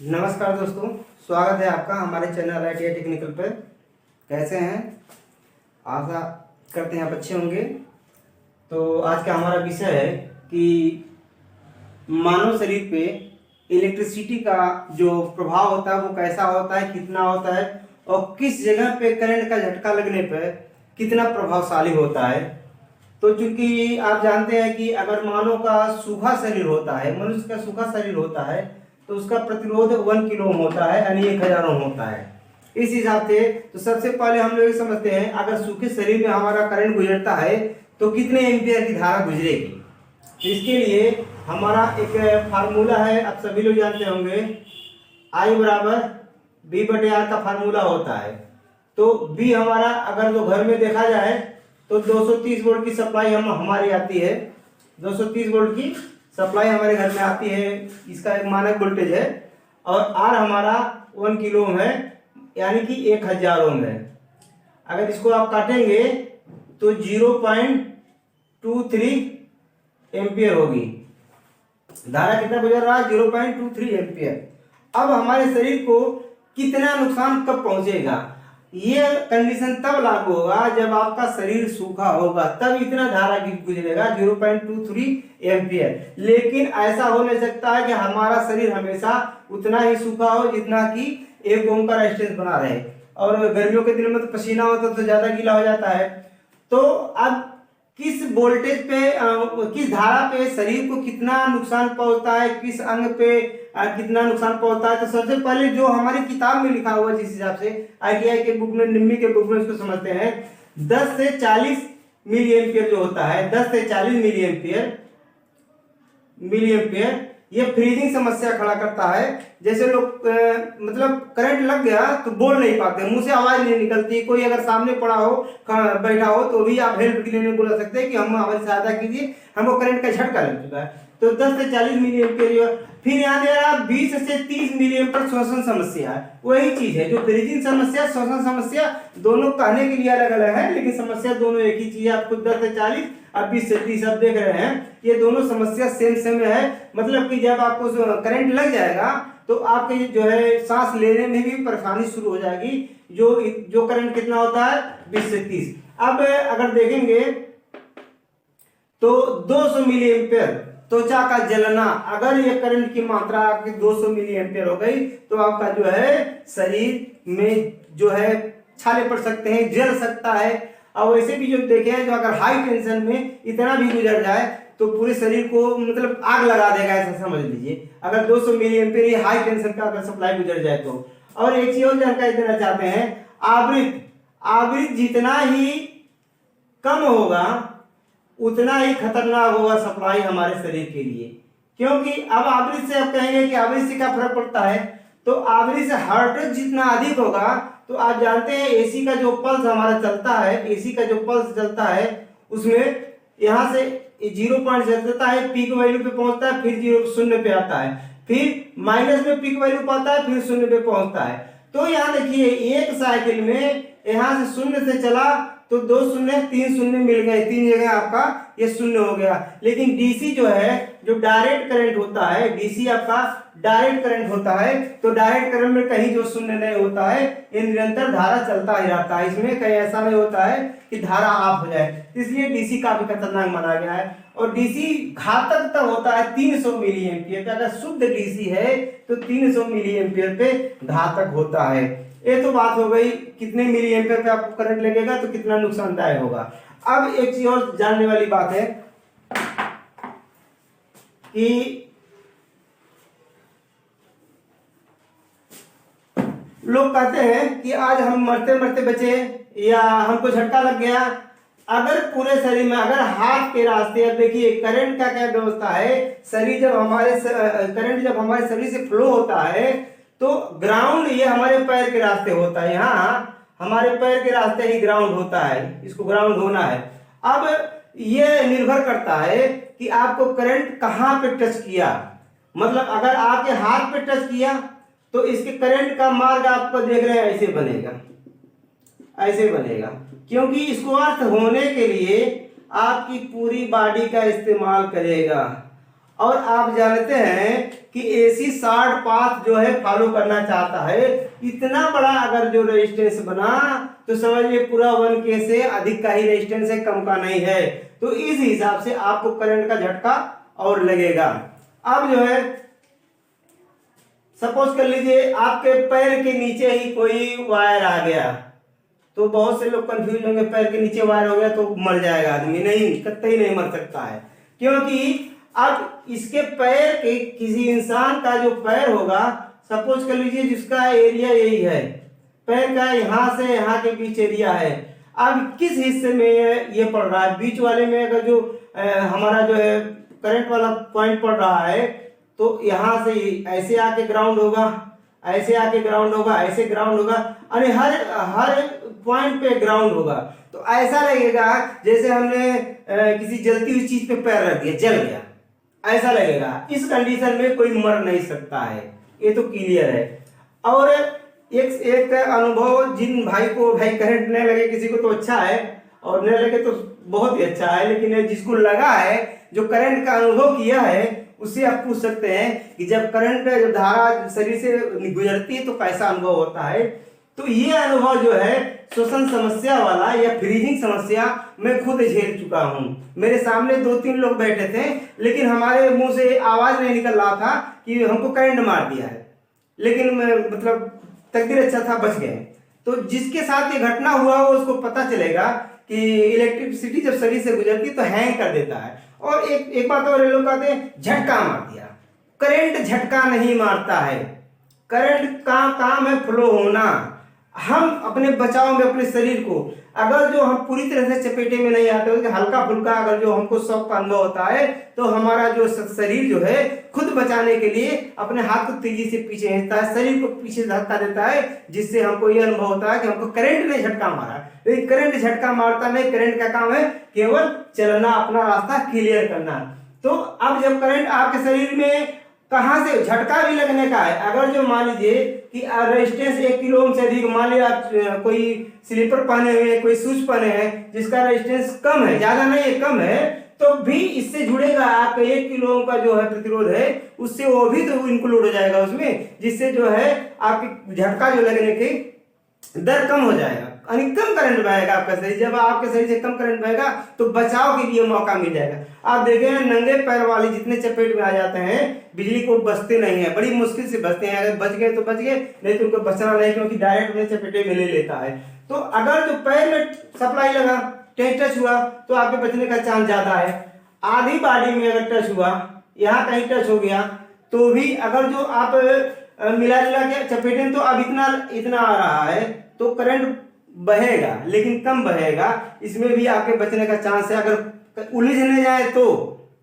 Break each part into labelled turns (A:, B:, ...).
A: नमस्कार दोस्तों, स्वागत है आपका हमारे चैनल ITI टेक्निकल पर। कैसे हैं? आशा करते हैं आप अच्छे होंगे। तो आज का हमारा विषय है कि मानव शरीर पे इलेक्ट्रिसिटी का जो प्रभाव होता है वो कैसा होता है, कितना होता है और किस जगह पे करंट का झटका लगने पर कितना प्रभावशाली होता है। तो चूंकि आप जानते हैं कि अगर मानव का सूखा शरीर होता है, मनुष्य का सूखा शरीर होता है, तो उसका प्रतिरोध 1 किलो ओम होता है, यानी 1000 ओम होता है। इस हिसाब से तो सबसे पहले हम लोग ये समझते हैं अगर सूखे शरीर में हमारा करंट गुजरता है तो कितने एम्पियर की धारा गुजरेगी। तो इसके लिए हमारा एक फार्मूला है, आप सभी लोग जानते होंगे, I बराबर V/R का फार्मूला होता है। तो V हमारा अगर जो घर में देखा जाए तो 230 वोल्ट की सप्लाई हमारी आती है, 230 वोल्ट की सप्लाई हमारे घर में आती है, इसका एक मानक वोल्टेज है। और R हमारा 1 किलो ओम है, यानी कि 1000 ओम है। अगर इसको आप काटेंगे तो 0.23 एम्पियर होगी। धारा कितना गुजर रहा है? 0.23 एम्पियर। अब हमारे शरीर को कितना नुकसान कब पहुंचेगा? ये कंडीशन तब लागू होगा जब आपका शरीर सूखा होगा, तब इतना धारा गुजरेगा 0.23 एम्पियर। लेकिन ऐसा हो नहीं सकता है कि हमारा शरीर हमेशा उतना ही सूखा हो जितना कि 1 ओम का रेजिस्टेंस बना रहे। और गर्मियों के दिनों में तो पसीना होता तो ज्यादा गीला हो जाता है। तो अब किस वोल्टेज पे, किस धारा पे शरीर को कितना नुकसान पहुंचता है, किस अंग पे कितना नुकसान पहुंचता है, तो सबसे पहले जो हमारी किताब में लिखा हुआ, जिस हिसाब से ITI के बुक में, निम्मी के बुक में इसको समझते हैं, 10 से 40 मिली एम्पियर जो होता है, 10 से 40 मिली एम्पियर ये फ्रीजिंग समस्या खड़ा करता है। जैसे लोग मतलब करंट लग गया तो बोल नहीं पाते, मुंह से आवाज नहीं निकलती। कोई अगर सामने पड़ा हो, बैठा हो, तो भी आप हेल्प के लिए नहीं बोल सकते कि हम हमारी सहायता कीजिए, हमको करंट का झटका लग चुका है। तो 10 से 40 मिली एम्पियर। फिर यहाँ दे रहा 20 से 30 मिली एम्पियर श्वसन समस्या है। वही चीज है जो फ्रीजिंग समस्या, श्वसन समस्या, दोनों कहने के लिए अलग अलग है, लेकिन समस्या दोनों एक ही चीज है। आपको 10 से 40 और 20 से 30 आप देख रहे हैं, ये दोनों समस्या सेम है। मतलब कि जब आपको करंट लग जाएगा तो आपके जो है सांस लेने में भी परेशानी शुरू हो जाएगी। जो करंट कितना होता है? 20 से 30। अब अगर देखेंगे तो 200 मिली एम्पियर त्वचा का जलना, अगर ये करंट की मात्रा आपकी 200 मिली एम्पियर हो गई तो आपका जो है शरीर में जो है छाले पड़ सकते हैं, जल सकता है। और वैसे भी जो देखे हैं, जो अगर हाई टेंशन में इतना भी गुजर जाए तो पूरे शरीर को मतलब आग लगा देगा, ऐसा समझ लीजिए। अगर 200 मिली एम्पियर हाई टेंशन का अगर सप्लाई गुजर जाए तो। और एक चीज और जानकारी देना चाहते हैं, आवृत्ति जितना ही कम होगा उतना ही खतरनाक होगा सप्लाई हमारे शरीर के लिए। क्योंकि अब आवृत्ति से आप कहेंगे कि आवृत्ति से क्या फर्क पड़ता है, तो आवृत्ति से हर्ट्ज जितना अधिक होगा, तो आप जानते हैं एसी का जो पल्स हमारा चलता है, एसी का जो पल्स चलता है उसमें यहां से 0 पॉइंट चलता है, पीक वैल्यू पे पहुंचता है, फिर 0 पे आता है, फिर माइनस में पीक वैल्यू पाता है, फिर 0 पे पहुंचता है। तो यहाँ देखिए एक साइकिल में यहां से 0 से चला तो 2 शून्य 3 शून्य मिल गए, 3 जगह आपका ये 0 हो गया। लेकिन डीसी जो है, जो डायरेक्ट करंट होता है, डीसी आपका डायरेक्ट करंट होता है, तो डायरेक्ट करंट में कहीं जो 0 नहीं होता है, ये निरंतर धारा चलता ही रहता है। इसमें कहीं ऐसा नहीं होता है कि धारा ऑफ हो जाए, इसलिए डीसी काफी खतरनाक माना गया है। और डीसी घातक तब होता है 300 मिली एम्पियर पे। अगर शुद्ध डीसी है तो 300 मिली एम्पियर पे घातक होता है। ये तो बात हो गई कितने मिली एम्पियर पे आपको करंट लगेगा तो कितना नुकसानदायक होगा। अब एक चीज और जानने वाली बात है कि लोग कहते हैं कि आज हम मरते मरते बचे या हमको झटका लग गया। अगर पूरे शरीर में, अगर हाथ के रास्ते, अब देखिए करंट का क्या व्यवस्था है, करंट जब हमारे शरीर से फ्लो होता है तो ग्राउंड ये हमारे पैर के रास्ते होता है, यहाँ हमारे पैर के रास्ते ही ग्राउंड होता है, इसको ग्राउंड होना है। अब ये निर्भर करता है कि आपको करंट कहाँ पे टच किया। मतलब अगर आपके हाथ पे टच किया तो इसके करंट का मार्ग आपको देख रहे हैं ऐसे बनेगा, क्योंकि इसको अर्थ होने के लिए आपकी पूरी बॉडी का इस्तेमाल करेगा। और आप जानते हैं कि एसी शॉर्ट पाथ जो है फॉलो करना चाहता है, इतना बड़ा अगर जो रेजिस्टेंस बना तो समझिए पूरा 1K से अधिक का ही रेजिस्टेंस है, कम का नहीं है। तो इस हिसाब से आपको करंट का झटका और लगेगा। अब जो है सपोज कर लीजिए आपके पैर के नीचे ही कोई वायर आ गया, तो बहुत से लोग कंफ्यूज होंगे, पैर के नीचे वायर हो गया तो मर जाएगा आदमी। नहीं, कतई नहीं मर सकता है, क्योंकि अब इसके पैर के किसी इंसान का जो पैर होगा, सपोज कर लीजिए जिसका एरिया यही है, पैर का यहाँ से यहाँ के बीच एरिया है। अब किस हिस्से में ये पड़ रहा है, बीच वाले में अगर जो हमारा जो है करंट वाला पॉइंट पड़ रहा है, तो यहाँ से ऐसे आके ग्राउंड होगा, ऐसे आके ग्राउंड होगा, ऐसे ग्राउंड होगा, अरे हर पॉइंट पे ग्राउंड होगा। तो ऐसा लगेगा जैसे हमने किसी जलती हुई चीज पे पैर रख दिया, जल गया, ऐसा लगेगा। इस कंडीशन में कोई मर नहीं सकता है, ये तो क्लियर है। और एक अनुभव, जिन भाई को भाई करंट नहीं लगे, किसी को तो अच्छा है और नहीं लगे तो बहुत ही अच्छा है, लेकिन जिसको लगा है, जो करंट का अनुभव किया है, उससे आप पूछ सकते हैं कि जब करंट जब धारा शरीर से गुजरती है तो कैसा अनुभव होता है। तो ये अनुभव जो है श्वसन समस्या वाला या फ्रीजिंग समस्या मैं खुद झेल चुका हूँ। मेरे सामने 2-3 लोग बैठे थे, लेकिन हमारे मुंह से आवाज नहीं निकल रहा था कि हमको करंट मार दिया है, लेकिन मतलब तकदीर अच्छा था, बच गए। तो जिसके साथ ये घटना हुआ वो उसको पता चलेगा कि इलेक्ट्रिसिटी जब शरीर से गुजरती तो हैंग कर देता है। और एक बात और लोग कहते हैं झटका मार दिया। करंट झटका नहीं मारता है, करंट का काम है फ्लो होना। हम अपने बचाव में अपने शरीर को, अगर जो हम पूरी तरह से चपेटे में नहीं आते हो, हल्का फुल्का अगर जो हमको शॉक का अनुभव होता है, तो हमारा जो शरीर जो है खुद बचाने के लिए अपने हाथ को तेजी से पीछे खींचता है, शरीर को पीछे धक्का देता है, जिससे हमको यह अनुभव होता है कि हमको करंट ने झटका मारा। लेकिन करंट झटका मारता नहीं, करंट का काम है केवल चलना, अपना रास्ता क्लियर करना। तो अब जब करंट आपके शरीर में कहां से झटका भी लगने का है, अगर जो मान लीजिए कि रेजिस्टेंस 1 किलो ओम से अधिक, मान लिया आप कोई स्लीपर पहने हुए, कोई शूज पहने हैं जिसका रेजिस्टेंस कम है, ज्यादा नहीं है, कम है, तो भी इससे जुड़ेगा आपका 1 किलो ओम का जो है प्रतिरोध है, उससे वो भी तो इंक्लूड हो जाएगा उसमें, जिससे जो है आपकी झटका जो लगने की दर कम हो जाएगा, यानी कम करंट बहेगा आपका शरीर। जब आपके शरीर से कम करंट बहेगा तो बचाव के लिए मौका मिल जाएगा। आप देखें नंगे पैर वाले जितने चपेट में आ जाते हैं, बिजली को बचते नहीं है, बड़ी मुश्किल से बचते हैं। अगर बच गए तो बच गए, नहीं तो उनको बचना नहीं, क्योंकि डायरेक्ट अपने चपेटे में ले लेता है। तो अगर जो पैर में सप्लाई लगा, टच हुआ, तो आपके बचने का चांस ज्यादा है। आधी बॉडी में अगर टच हुआ, यहाँ कहीं टच हो गया, तो भी अगर जो आप मिला जुला के चपेटे, तो अब इतना आ रहा है तो करंट बहेगा, लेकिन कम बहेगा, इसमें भी आपके बचने का चांस है। अगर उलझने जाए तो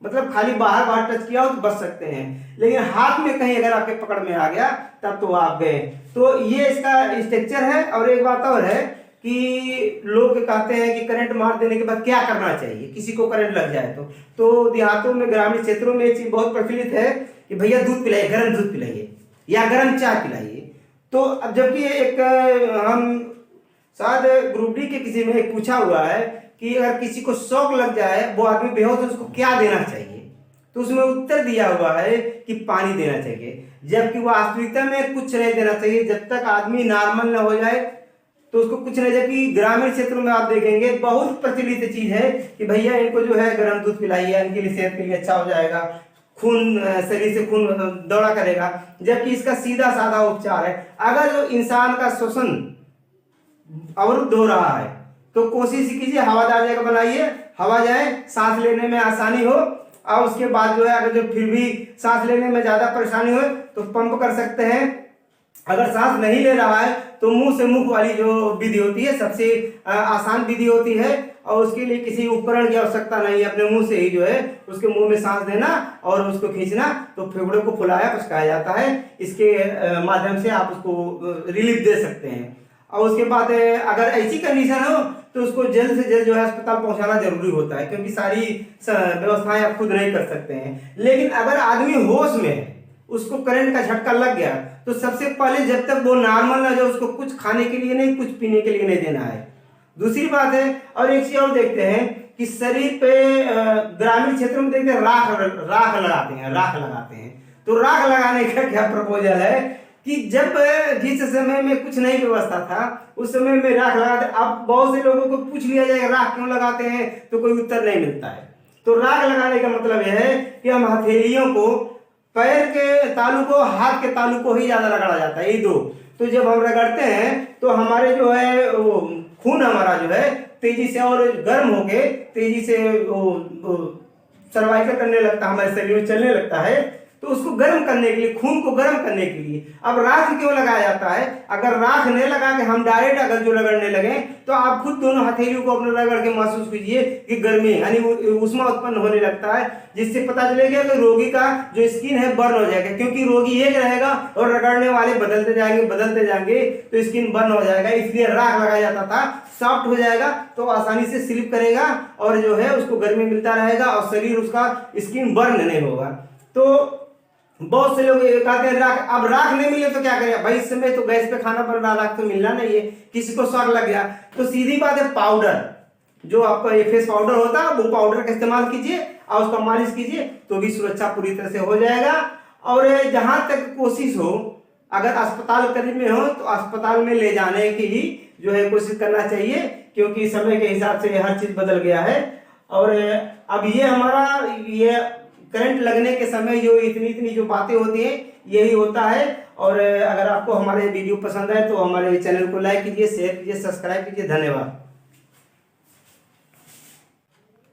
A: मतलब खाली बाहर टच किया हो तो बच सकते हैं, लेकिन हाथ में कहीं अगर आपके पकड़ में आ गया तब तो आप गए। तो ये इसका स्ट्रक्चर है। और एक बात और है कि लोग कहते हैं कि करंट मार देने के बाद क्या करना चाहिए किसी को करंट लग जाए तो देहातों में, ग्रामीण क्षेत्रों में एक चीज बहुत प्रचलित है कि भैया दूध पिलाइए, गर्म दूध पिलाइए या गर्म चाय पिलाइए। तो अब जबकि एक हम शायद ग्रुप डी के किसी में एक पूछा हुआ है कि अगर किसी को शॉक लग जाए, वो आदमी बेहोश है, उसको क्या देना चाहिए, तो उसमें उत्तर दिया हुआ है कि पानी देना चाहिए। जबकि वास्तविकता में कुछ नहीं देना चाहिए, जब तक आदमी नॉर्मल न हो जाए तो उसको कुछ नहीं। जबकि ग्रामीण क्षेत्रों में आप देखेंगे बहुत प्रचलित चीज है कि भैया इनको जो है गर्म दूध पिलाइए, इनके लिए सेहत के लिए अच्छा हो जाएगा, खून शरीर से खून दौड़ा करेगा। जबकि इसका सीधा साधा उपचार है, अगर जो इंसान का श्वसन अवरुद्ध हो रहा है तो कोशिश कीजिए हवादार जगह बनाइए, हवा जाए, सांस लेने में आसानी हो। और उसके बाद जो है अगर जो फिर भी सांस लेने में ज्यादा परेशानी हो तो पंप कर सकते हैं। अगर सांस नहीं ले रहा है तो मुंह से मुख वाली जो विधि होती है सबसे आसान विधि होती है, और उसके लिए किसी उपकरण की आवश्यकता नहीं है, अपने मुंह से ही जो है उसके मुंह में सांस देना और उसको खींचना, तो फेफड़े को फुलाया पचकाया जाता है। इसके माध्यम से आप उसको रिलीफ दे सकते हैं। और उसके बाद अगर ऐसी कंडीशन हो तो उसको जल्द से जल्द जो है अस्पताल पहुंचाना जरूरी होता है, क्योंकि सारी व्यवस्थाएं आप खुद नहीं कर सकते हैं। लेकिन अगर आदमी होश में है, उसको करंट का झटका लग गया, तो सबसे पहले जब तक वो नॉर्मल ना जाए उसको कुछ खाने के लिए नहीं, कुछ पीने के लिए नहीं देना है। दूसरी बात है, और एक चीज और देखते हैं कि शरीर पे ग्रामीण क्षेत्रों में देखते हैं राख लगाते हैं। तो राख लगाने का क्या प्रपोजल है कि जब जिस समय में कुछ नहीं व्यवस्था था उस समय में राख लगाते। अब बहुत से लोगों को पूछ लिया जाएगा राख क्यों लगाते हैं तो कोई उत्तर नहीं मिलता है। तो राख लगाने का मतलब यह है कि हम हथेलियों को, पैर के तालू को, हाथ के तालू को ही ज्यादा रगड़ा जाता है, ये दो। तो जब हम रगड़ते हैं तो हमारे जो है वो खून हमारा जो है तेजी से और गर्म होके तेजी से वो सर्वाइकल करने लगता है, हमारे शरीर में चलने लगता है। तो उसको गर्म करने के लिए, खून को गर्म करने के लिए अब राख क्यों लगाया जाता है? अगर राख नहीं लगा के हम डायरेक्ट अगर जो रगड़ने लगे तो आप खुद दोनों हथेलियों को अपने रगड़ के महसूस कीजिए कि गर्मी यानी उष्मा उत्पन्न होने लगता है, जिससे पता चलेगा कि रोगी का जो स्किन है बर्न हो जाएगा, क्योंकि रोगी एक रहेगा और रगड़ने वाले बदलते जाएंगे तो स्किन बर्न हो जाएगा। इसलिए राख लगाया जाता था, सॉफ्ट हो जाएगा तो आसानी से स्लिप करेगा और जो है उसको गर्मी मिलता रहेगा और शरीर उसका स्किन बर्न नहीं होगा। तो बहुत से लोग कहते हैं राख, अब राख नहीं मिले तो क्या करें भाई, इस समय तो गैस पे खाना बन रहा, राख तो मिलना नहीं है, किसी को शौक लग गया तो सीधी बात है पाउडर, जो आपका ये फेस पाउडर होता है वो पाउडर का इस्तेमाल कीजिए और उसका मालिश कीजिए तो भी सुरक्षा पूरी तरह से हो जाएगा। और जहां तक कोशिश हो, अगर अस्पताल करीब में हो तो अस्पताल में ले जाने की ही जो है कोशिश करना चाहिए, क्योंकि समय के हिसाब से हर चीज बदल गया है। और अब ये हमारा ये करंट लगने के समय जो इतनी जो बातें होती हैं यही होता है। और अगर आपको हमारे वीडियो पसंद आए तो हमारे चैनल को लाइक कीजिए, शेयर कीजिए, सब्सक्राइब कीजिए। धन्यवाद।